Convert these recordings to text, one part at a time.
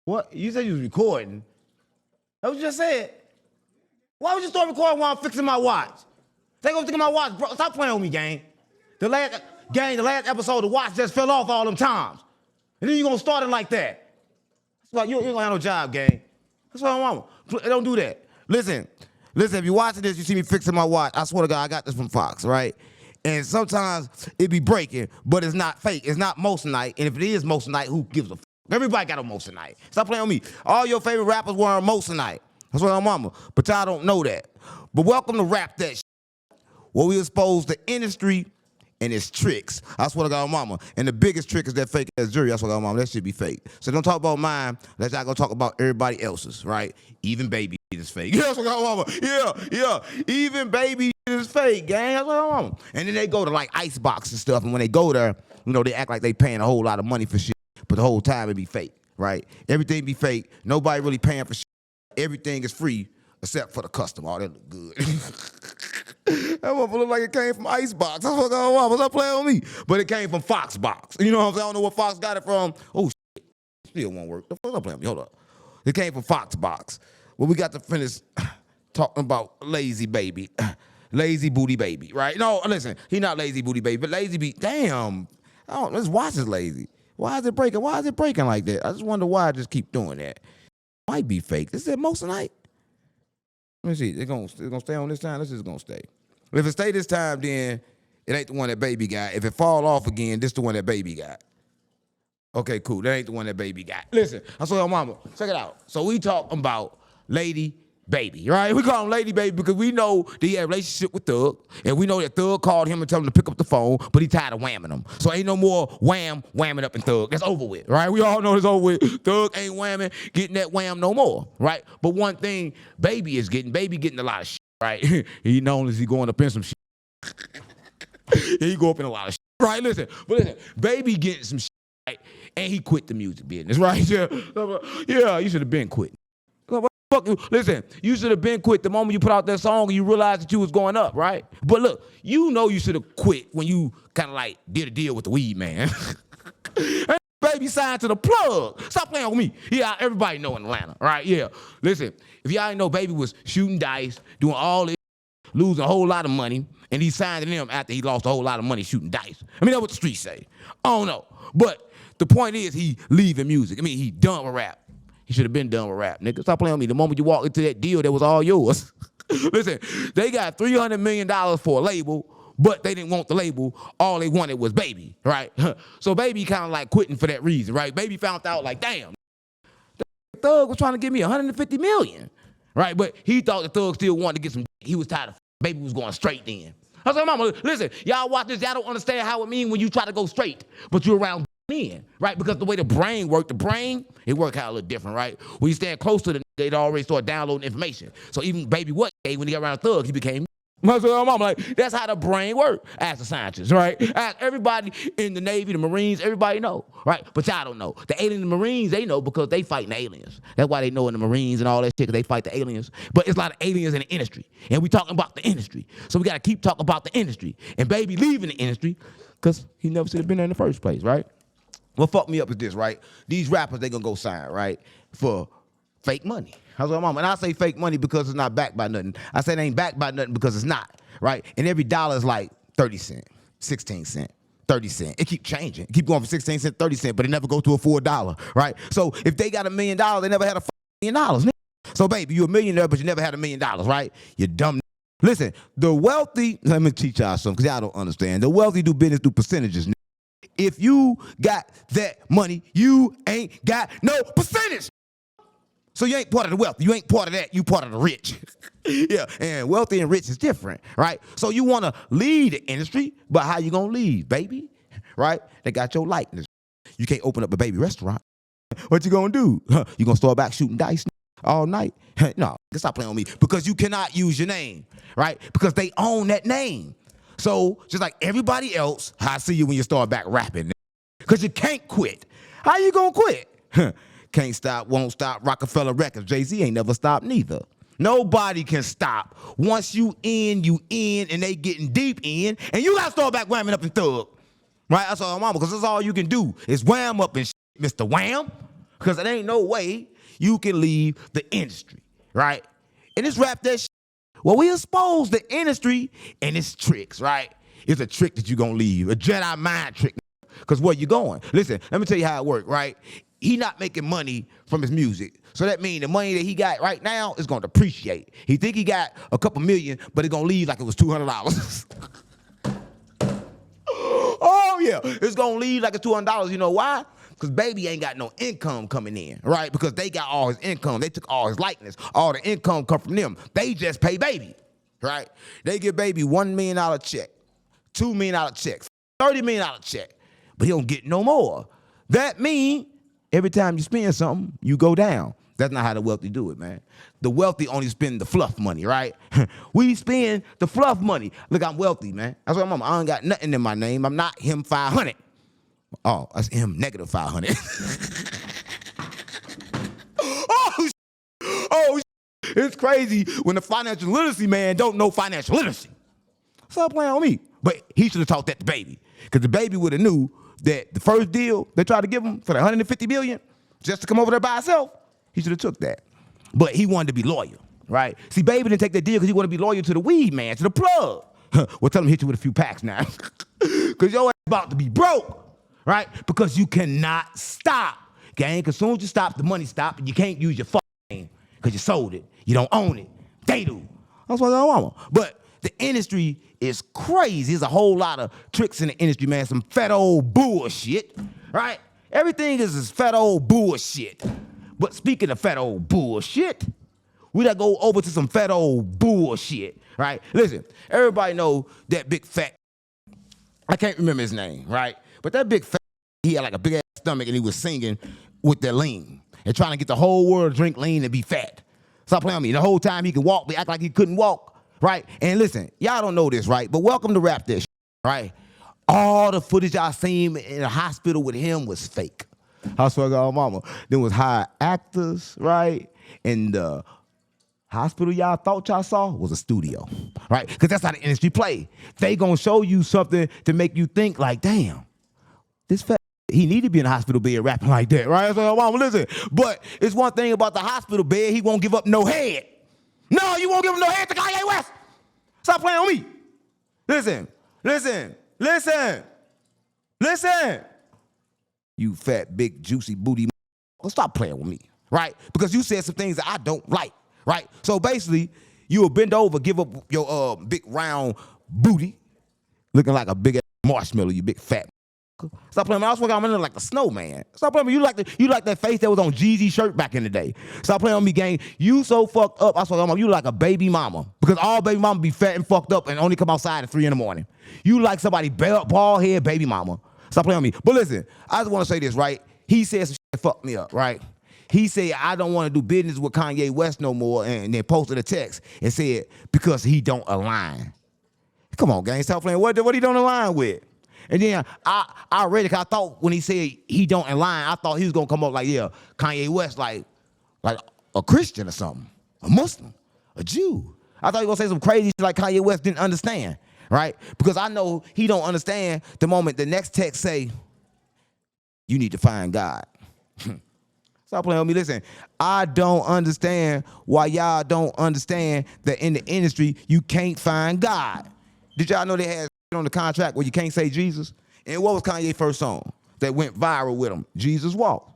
What? You said you was recording. That was what you just said. Why would you start recording while I'm fixing my watch? Take over fixing my watch, bro. Stop playing with me, gang. The last episode, the watch just fell off all them times. And then you gonna start it like that. That's why you ain't gonna have no job, gang. That's why I want. Don't do that. Listen, if you're watching this, you see me fixing my watch. I swear to God, I got this from Fox, right? And sometimes it be breaking, but it's not fake. It's not Moissanite. And if it is Moissanite, who gives a f? Everybody got a Moissanite. Stop playing with me. All your favorite rappers were on Moissanite. That's what I'm mama. But y'all don't know that. But welcome to Rap That Shit, where we expose the industry and its tricks. I swear to God, mama. And the biggest trick is that fake ass jury. I swear to God, mama. That should be fake. So don't talk about mine. Let's not go talk about everybody else's, right? Even baby is fake. Yeah, that's what God, mama. Yeah. Even baby is fake, gang. That's what God, mama. And then they go to like Icebox and stuff. And when they go there, you know, they act like they paying a whole lot of money for shit. But the whole time it be fake, right? Everything be fake. Nobody really paying for shit. Everything is free except for the customer. Oh, that look good. That motherfucker look like it came from Icebox. That's what I want. What's up playing with me? But it came from Foxbox. You know what I'm saying? I don't know where Fox got it from. Oh, shit. Still won't work. The fuck up playing with me? Hold up. It came from Foxbox. Well, we got to finish talking about Lazy Baby. Lazy Booty Baby, right? No, listen. He not Lazy Booty Baby, but Lazy Be. Damn. This watch is lazy. Why is it breaking? Why is it breaking like that? I just wonder why I just keep doing that. Might be fake. Is it Moissanite? Let me see. It's gonna stay on this time. This is gonna stay. If it stay this time, then it ain't the one that baby got. If it fall off again, this the one that baby got. Okay, cool. That ain't the one that baby got. Listen, I saw your mama. Check it out. So we talking about Lady Baby, right? We call him Lady Baby because we know that he had a relationship with Thug, and we know that Thug called him and told him to pick up the phone, but he tired of whamming him. So ain't no more whamming up in Thug. That's over with, right? We all know it's over with. Thug ain't whamming, getting that wham no more, right? But one thing Baby getting a lot of shit, right? He known as he going up in some shit. He go up in a lot of shit, right? Listen, Baby getting some shit, right? And he quit the music business, right? Yeah, you should have been quitting. Fuck you. Listen, you should have been quit the moment you put out that song and you realized that you was going up, right? But look, you know you should have quit when you kind of like did a deal with the weed man. Baby signed to the plug. Stop playing with me. Yeah, everybody know in Atlanta, right? Yeah. Listen, if y'all ain't know, Baby was shooting dice, doing all this, losing a whole lot of money, and he signed to them after he lost a whole lot of money shooting dice. I mean, that's what the streets say. I don't know. But the point is he leaving music. I mean, he done with rap. He should have been done with rap, nigga. Stop playing with me. The moment you walked into that deal, that was all yours. Listen, they got $300 million for a label, but they didn't want the label. All they wanted was Baby, right? So Baby kind of like quitting for that reason, right? Baby found out like, damn, the Thug was trying to give me $150 million, right? But he thought the Thug still wanted to get some. He was tired of Baby was going straight then. I said, mama, listen, y'all watch this. Y'all don't understand how it mean when you try to go straight, but you're around in, right? Because the way the brain worked, it worked out a little different, right? When you stand close to the nigga, it already started downloading information. So even Baby what gay, when he got around Thug, he became. I'm like, that's how the brain works. Ask the scientists, right? Ask everybody in the Navy, the Marines, everybody know, right? But y'all don't know. The aliens, the Marines, they know because they fighting the aliens. That's why they know in the Marines and all that shit, because they fight the aliens. But it's a lot of aliens in the industry, and we talking about the industry. So we got to keep talking about the industry. And Baby leaving the industry because he never should have been there in the first place, right? What fucked me up is this, right? These rappers, they gonna go sign, right? For fake money. How's my mama? And I say fake money because it's not backed by nothing. I say it ain't backed by nothing because it's not, right? And every dollar is like 30 cents, 16 cents, 30 cents. It keep changing. It keep going from 16 cents, 30 cents, but it never go to a full dollar, right? So if they got $1 million, they never had $1 million. So baby, you a millionaire, but you never had $1 million, right? You dumb. Listen, the wealthy, let me teach y'all something because y'all don't understand. The wealthy do business through percentages. If you got that money, you ain't got no percentage. So you ain't part of the wealth. You ain't part of that. You part of the rich. Yeah, and wealthy and rich is different, right? So you want to lead the industry, but how you going to lead, baby? Right? They got your likeness. You can't open up a baby restaurant. What you going to do? You going to start back shooting dice all night? No, stop playing with me because you cannot use your name, right? Because they own that name. So, just like everybody else, I see you when you start back rapping. Because you can't quit. How you gonna quit? Can't stop, won't stop, Rockefeller Records. Jay-Z ain't never stopped neither. Nobody can stop. Once you in, and they getting deep in, and you gotta start back whamming up in Thug. Right? That's all I'm on, because that's all you can do is wham up and shit, Mr. Wham. Because it ain't no way you can leave the industry, right? And it's rap that shit. Well, we expose the industry and its tricks, right? It's a trick that you're going to leave, a Jedi mind trick. Because where you going? Listen, let me tell you how it works, right? He not making money from his music. So that means the money that he got right now is going to depreciate. He think he got a couple million, but it's going to leave like it was $200. Oh, yeah. It's going to leave like it's $200. You know why? Because Baby ain't got no income coming in, right? Because they got all his income. They took all his likeness. All the income come from them. They just pay Baby, right? They give Baby $1 million check, $2 million check, $30 million check. But he don't get no more. That means every time you spend something, you go down. That's not how the wealthy do it, man. The wealthy only spend the fluff money, right? We spend the fluff money. Look, I'm wealthy, man. That's what I'm on. I ain't got nothing in my name. I'm not him 500. Oh, that's him negative 500. Oh, it's crazy when the financial literacy man don't know financial literacy. Stop playing on me. But he should have taught that to Baby. Because the Baby would have knew that the first deal they tried to give him for the $150 million just to come over there by himself, he should have took that. But he wanted to be loyal, right? See, Baby didn't take that deal because he wanted to be loyal to the weed man, to the plug. Well, tell him to hit you with a few packs now. Because your ass about to be broke, right? Because you cannot stop, gang. Because as soon as you stop, the money stops, and you can't use your fucking name because you sold it. You don't own it. They do. That's what I want. But the industry is crazy. There's a whole lot of tricks in the industry, man. Some fat old bullshit, right? Everything is this fat old bullshit. But speaking of fat old bullshit, we gotta go over to some fat old bullshit, right? Listen, everybody know that big fat, I can't remember his name, right? But that big fat, he had like a big ass stomach and he was singing with that lean and trying to get the whole world to drink lean and be fat. Stop playing with me. The whole time he could walk, but act like he couldn't walk, right? And listen, y'all don't know this, right? But welcome to Rap This, right? All the footage y'all seen in the hospital with him was fake. I swear to God, mama. There was hired actors, right? And the hospital y'all thought y'all saw was a studio, right? Because that's how the industry play. They gonna show you something to make you think like, damn, this fat, he need to be in the hospital bed rapping like that, right? So, mama, listen. But it's one thing about the hospital bed, he won't give up no head. No, you won't give him no head to Kanye West. Stop playing on me. Listen. You fat, big, juicy booty. Stop playing with me, right? Because you said some things that I don't like, right? So basically, you will bend over, give up your big round booty, looking like a big ass marshmallow, you big fat. Stop playing. I was walking around like a snowman. Stop playing. You like that face that was on Jeezy's shirt back in the day. Stop playing on me, gang. You so fucked up. I swear, you like a baby mama because all baby mama be fat and fucked up and only come outside at 3 a.m. You like somebody bald head baby mama. Stop playing on me. But listen, I just want to say this, right? He said some shit that fucked me up, right? He said, I don't want to do business with Kanye West no more, and then posted a text and said, because he don't align. Come on, gang. Stop playing. What he don't align with? And then I read it because I thought when he said he don't align, I thought he was going to come up like, yeah, Kanye West like a Christian or something, a Muslim, a Jew. I thought he was going to say some crazy shit like Kanye West didn't understand, right? Because I know he don't understand the moment the next text say, you need to find God. Stop playing with me. Listen, I don't understand why y'all don't understand that in the industry, you can't find God. Did y'all know they had on the contract where you can't say Jesus? And what was Kanye's first song that went viral with him? Jesus Walk,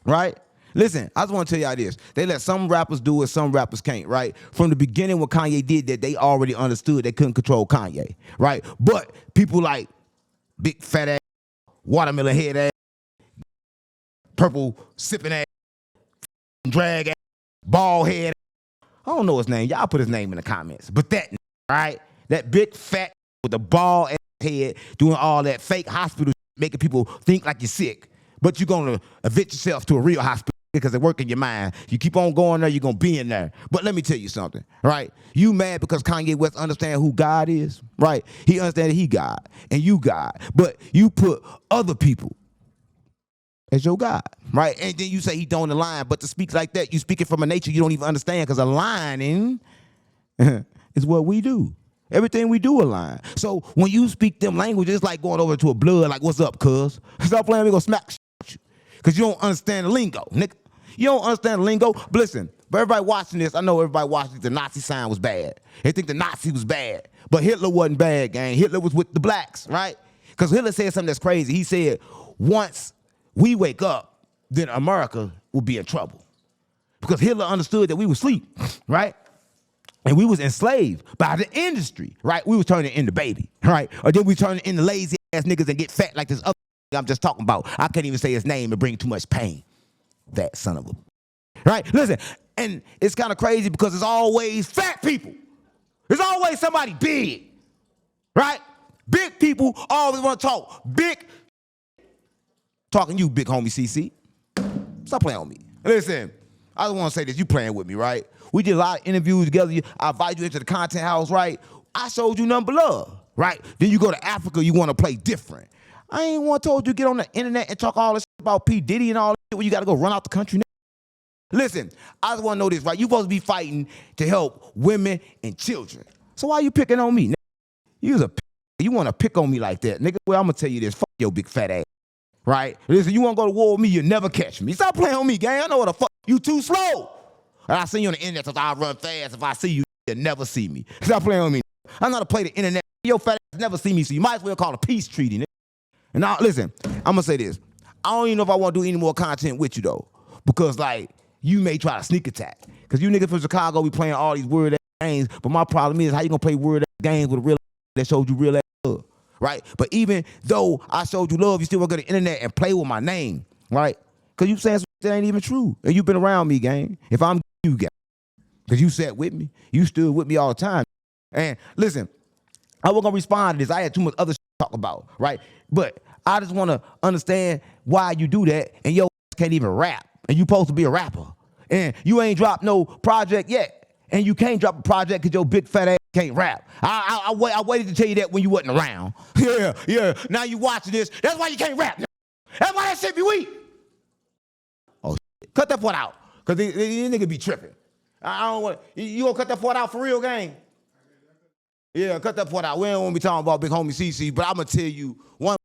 right? Listen, I just want to tell y'all this. They let some rappers do it, some rappers can't, right? From the beginning when Kanye did that, they already understood they couldn't control Kanye, right? But people like big fat ass, watermelon head ass, purple sipping ass, drag ass, bald head. I don't know his name. Y'all put his name in the comments. But that, right? That big fat with the bald ass head doing all that fake hospital shit, making people think like you're sick. But you're going to evict yourself to a real hospital because it work in your mind. You keep on going there, you're going to be in there. But let me tell you something, right? You mad because Kanye West understand who God is, right? He understand that he God and you God. But you put other people as your God, right? And then you say he don't align. But to speak like that, you speak it from a nature you don't even understand because aligning is what we do. Everything we do align. So when you speak them languages, it's like going over to a blood, like, what's up, cuz? Stop playing, we gonna smack you. because you don't understand the lingo, nigga. You don't understand the lingo. But listen, but everybody watching this, I know everybody watching the Nazi sign was bad. They think the Nazi was bad. But Hitler wasn't bad, gang. Hitler was with the blacks, right? Because Hitler said something that's crazy. He said, once we wake up, then America will be in trouble. Because Hitler understood that we were asleep, right? And we was enslaved by the industry, right? We was turning into baby, right? Or then we turning into lazy ass niggas and get fat like this other I'm just talking about. I can't even say his name and bring too much pain. That son of a, right? Listen, and it's kind of crazy because it's always fat people. There's always somebody big, right? Big people always want to talk. Big, talking you, big homie CC. Stop playing on me. Listen, I just want to say this. You playing with me, right? We did a lot of interviews together. I invited you into the content house, right? I showed you nothing but love, right? Then you go to Africa, you want to play different. I ain't want to told you get on the internet and talk all this shit about P. Diddy and all that shit where you got to go run out the country. Listen, I just want to know this, right? You supposed to be fighting to help women and children. So why you picking on me, nigga? You want to pick on me like that, nigga? Well, I'm going to tell you this. Fuck your big fat ass, right? Listen, you want to go to war with me, you'll never catch me. Stop playing on me, gang. I know what the fuck. You too slow. And I see you on the internet because I run fast. If I see you, you'll never see me. Stop playing on me. I'm not to play the internet. Your fat ass never see me, so you might as well call a peace treaty, nigga. And now, listen, I'm going to say this. I don't even know if I want to do any more content with you, though. Because, like, you may try to sneak attack. Because you niggas from Chicago be playing all these weird-ass games. But my problem is, how you going to play weird-ass games with a real that showed you real-ass love, right? But even though I showed you love, you still want to go to the internet and play with my name, right? Because you saying something that ain't even true. And you been around me, gang. If I'm you, gang. Because you sat with me. You stood with me all the time. And, listen, I wasn't going to respond to this. I had too much other shit to talk about, right? But I just want to understand why you do that, and yo can't even rap, and you supposed to be a rapper, and you ain't dropped no project yet, and you can't drop a project because your big fat ass can't rap. I waited to tell you that when you wasn't around. Yeah. Now you watching this. That's why you can't rap. That's why that shit be weak. Oh, shit. Cut that part out, because these niggas be tripping. I don't want you gonna cut that part out for real, gang? Yeah, cut that part out. We don't want to be talking about big homie CC, but I'm going to tell you one,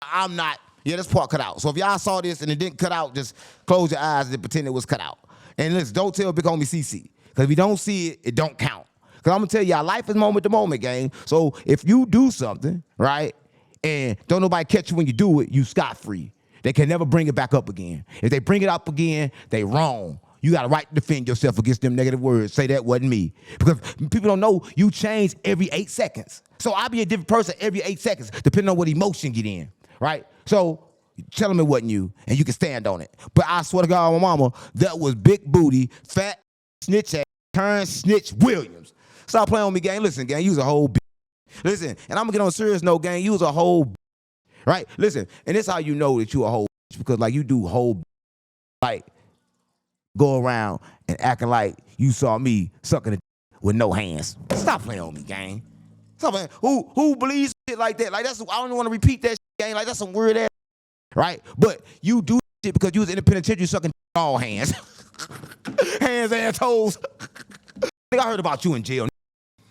I'm not, this part cut out. So if y'all saw this and it didn't cut out, just close your eyes and pretend it was cut out. And listen, don't tell big homie CC, because if you don't see it, it don't count. Because I'm going to tell y'all, life is moment to moment, gang. So if you do something, right, and don't nobody catch you when you do it, you scot-free. They can never bring it back up again. If they bring it up again, they wrong. You got a right to defend yourself against them negative words. Say that wasn't me. Because people don't know you change every 8 seconds. So I'll be a different person every 8 seconds, depending on what emotion get in, right? So tell them it wasn't you, and you can stand on it. But I swear to God, my mama, that was big booty, fat, snitch ass, turn snitch Williams. Stop playing on me, gang. Listen, gang, you was a whole bitch. Listen, and I'm going to get on a serious note, gang. You was a whole bitch, right? Listen, and this how you know that you a whole bitch, because, like, you do whole bitch, like, go around and acting like you saw me sucking it with no hands. Stop playing on me, gang. Stop playing. Who believes shit like that? Like, that's, I don't even want to repeat that shit, gang. Like, that's some weird ass, right? But you do shit because you was in the penitentiary sucking all hands. Hands and toes. I heard about you in jail.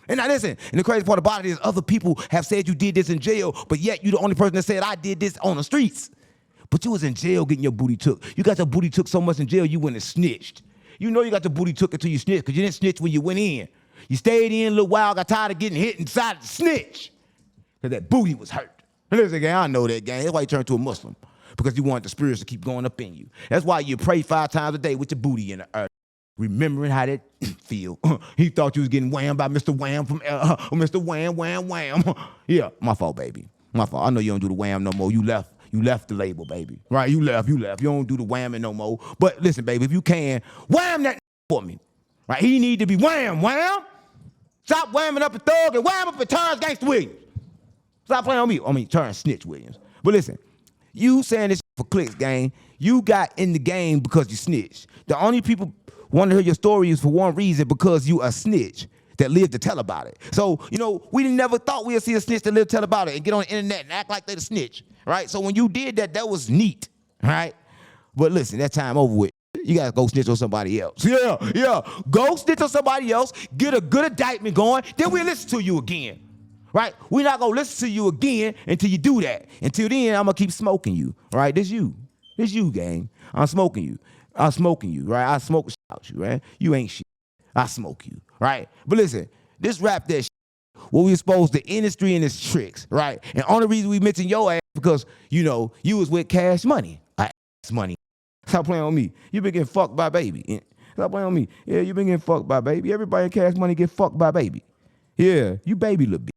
And now listen, and the crazy part about it is other people have said you did this in jail, but yet you the only person that said I did this on the streets. But you was in jail getting your booty took. You got your booty took so much in jail, you went and snitched. You know you got your booty took until you snitched, because you didn't snitch when you went in. You stayed in a little while, got tired of getting hit, and decided to snitch. Because that booty was hurt. And listen, gang, I know that, gang. That's why you turned to a Muslim. Because you want the spirits to keep going up in you. That's why you pray 5 times a day with your booty in the earth. Remembering how that feel. He thought you was getting whammed by Mr. Wham from Mr. Wham, wham, wham. Yeah, my fault, baby. My fault. I know you don't do the wham no more. You left the label, baby. Right, you left. You don't do the whamming no more. But listen, baby, if you can, wham that for me. Right, he need to be wham. Stop whamming up a thug and wham up a Terrence Gangsta Williams. Stop playing on me. I mean, Terrence Snitch Williams. But listen, you saying this for clicks, gang. You got in the game because you snitched. The only people want to hear your story is for one reason, because you a snitch that lived to tell about it. So, we never thought we'd see a snitch that lived to tell about it and get on the internet and act like they the snitch, right? So when you did that, that was neat, right? But listen, that time over with. You got to go snitch on somebody else. Yeah. Go snitch on somebody else, get a good indictment going, then we'll listen to you again, right? We're not going to listen to you again until you do that. Until then, I'm going to keep smoking you, right? This you, gang. I'm smoking you. I'm smoking you, right? I smoke out you, right? You ain't shit. I smoke you, right? But listen, this rap that shit, what we exposed the industry and its tricks, right? And only reason we mention your ass because, you know, you was with Cash Money. Ass Money. Stop playing on me. You been getting fucked by Baby. Stop playing on me. Yeah, you been getting fucked by Baby. Everybody in Cash Money get fucked by Baby. Yeah, you Baby little bitch.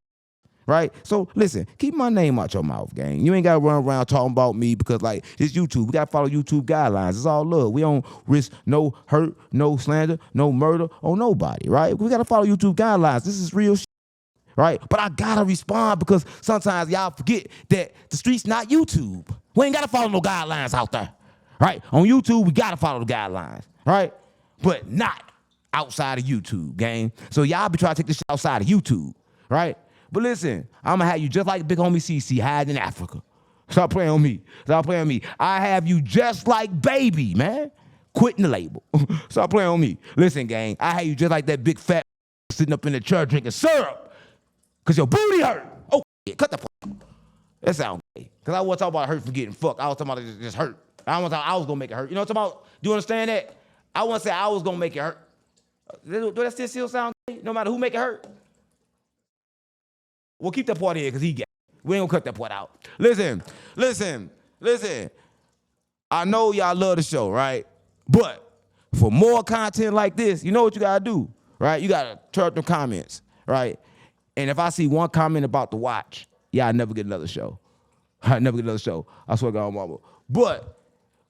Right? So listen, keep my name out your mouth, gang. You ain't gotta run around talking about me because like it's YouTube. We gotta follow YouTube guidelines. It's all love. We don't risk no hurt, no slander, no murder on nobody, right? We gotta follow YouTube guidelines. This is real shit, right? But I gotta respond because sometimes y'all forget that the street's not YouTube. We ain't gotta follow no guidelines out there, right? On YouTube, we gotta follow the guidelines, right? But not outside of YouTube, gang. So y'all be trying to take this shit outside of YouTube, right? But listen, I'm gonna have you just like big homie CC hiding in Africa. Stop playing on me. Stop playing on me. I have you just like Baby, man. Quitting the label. Stop playing on me. Listen, gang, I have you just like that big fat sitting up in the church drinking syrup because your booty hurt. Oh, yeah, cut the fuck out. That sounds gay. Because I wasn't talking about hurt from getting fucked. I was talking about it just hurt. I was gonna make it hurt. You know what I'm talking about? Do you understand that? I wasn't saying I was gonna make it hurt. Do that still sound gay? No matter who make it hurt? We'll keep that part here because he got it. We ain't gonna cut that part out. Listen. I know y'all love the show, right? But for more content like this, you know what you gotta do, right? You gotta turn up the comments, right? And if I see one comment about the watch, y'all never get another show. I never get another show. I swear to God, mama. But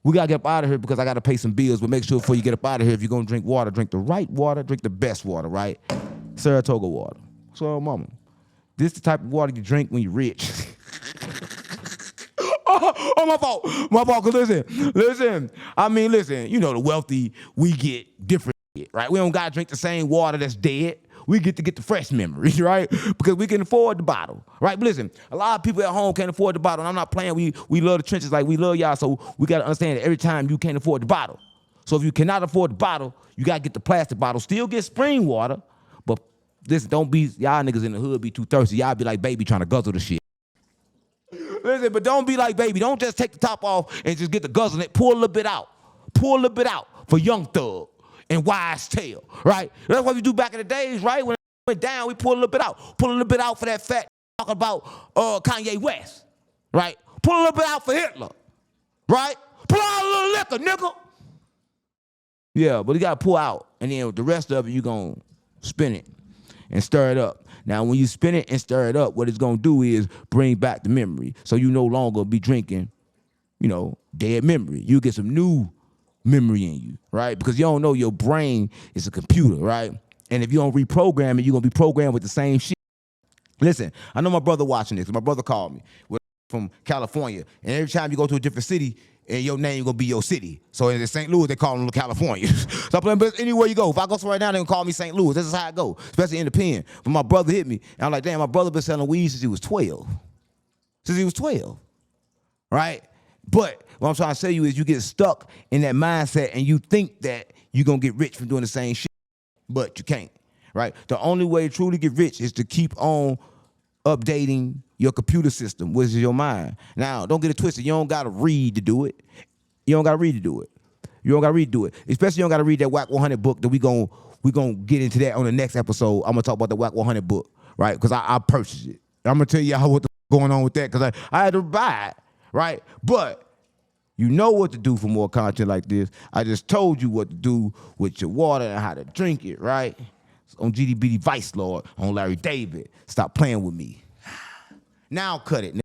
we gotta get up out of here because I gotta pay some bills. But make sure before you get up out of here, if you're gonna drink water, drink the right water, drink the best water, right? Saratoga water. So, mama. This is the type of water you drink when you're rich. oh, my fault. My fault, because listen. I mean, listen, you know, the wealthy, we get different shit, right? We don't got to drink the same water that's dead. We get to get the fresh memories, right? Because we can afford the bottle, right? But listen, a lot of people at home can't afford the bottle. And I'm not playing. We love the trenches like we love y'all, so we got to understand that every time you can't afford the bottle. So if you cannot afford the bottle, you got to get the plastic bottle. Still get spring water, but listen, don't be, y'all niggas in the hood be too thirsty. Y'all be like Baby trying to guzzle the shit. Listen, but don't be like Baby. Don't just take the top off and just get the guzzling it. Pull a little bit out. Pull a little bit out for Young Thug and Wise Tail, right? That's what we do back in the days, right? When it went down, we pull a little bit out. Pull a little bit out for that fat talk about Kanye West, right? Pull a little bit out for Hitler, right? Pull out a little liquor, nigga. Yeah, but you got to pull out. And then the rest of it, you going to spin it and stir it up. Now, when you spin it and stir it up, what it's going to do is bring back the memory. So you no longer be drinking, you know, dead memory. You get some new memory in you, right? Because you don't know your brain is a computer, right? And if you don't reprogram it, you're going to be programmed with the same shit. Listen, I know my brother watching this. My brother called me from California. And every time you go to a different city, and your name gonna be your city. So in St. Louis, they call them California. So but anywhere you go, if I go somewhere right now, they gonna call me St. Louis. This is how I go, especially in the pen. But my brother hit me, and I'm like, damn, my brother been selling weed since he was 12. Right? But what I'm trying to say to you is you get stuck in that mindset and you think that you're gonna get rich from doing the same shit, but you can't, right? The only way to truly get rich is to keep on updating your computer system, which is your mind. Now, don't get it twisted. You don't got to read to do it. You don't got to read to do it. Especially you don't got to read that Whack 100 book that we gonna get into that on the next episode. I'm going to talk about the Whack 100 book, right? Because I purchased it. I'm going to tell y'all what going on with that because I had to buy it, right? But you know what to do for more content like this. I just told you what to do with your water and how to drink it, right? On GDBD Vice Lord, on Larry David. Stop playing with me. Now cut it.